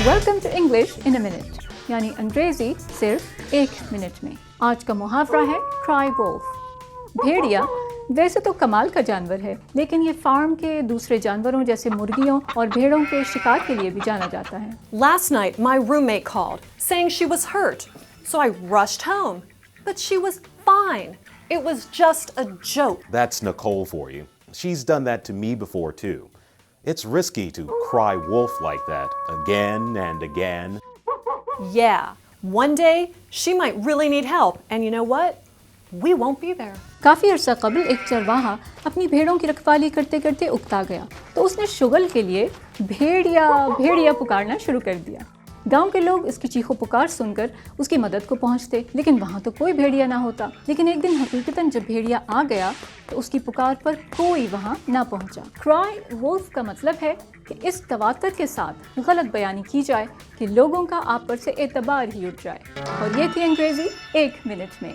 Welcome to English in a minute, यानी अंग्रेजी सिर्फ 1 मिनट में। आज का मुहावरा है क्राई वोल्फ। भेड़िया वैसे तो कमाल का जानवर है, लेकिन ये फार्म के दूसरे जानवरों जैसे मुर्गियों और भेड़ों के शिकार के लिए भी जाना जाता है। Last night, my roommate called, saying she was hurt. So I rushed home. But she was fine. It was just a joke. That's Nicole for you. She's done that to me before, too. It's risky to cry wolf like that again and again. Yeah, one day she might really need help. And you know what? We won't be there. काफ़ी अरसा कबल एक चरवाहा अपनी भेड़ों की रखवाली करते करते उकता गया, तो उसने शुगल के लिए भेड़िया भेड़िया पुकारना शुरू कर दिया। गांव के लोग इसकी चीखों पुकार सुनकर उसकी मदद को पहुंचते, लेकिन वहां तो कोई भेड़िया ना होता। लेकिन एक दिन हकीकतन जब भेड़िया आ गया तो उसकी पुकार पर कोई वहां ना पहुंचा। क्राई वुल्फ का मतलब है कि इस तवातर के साथ गलत बयानी की जाए कि लोगों का आप पर से एतबार ही उठ जाए। और ये थी अंग्रेजी 1 मिनट में।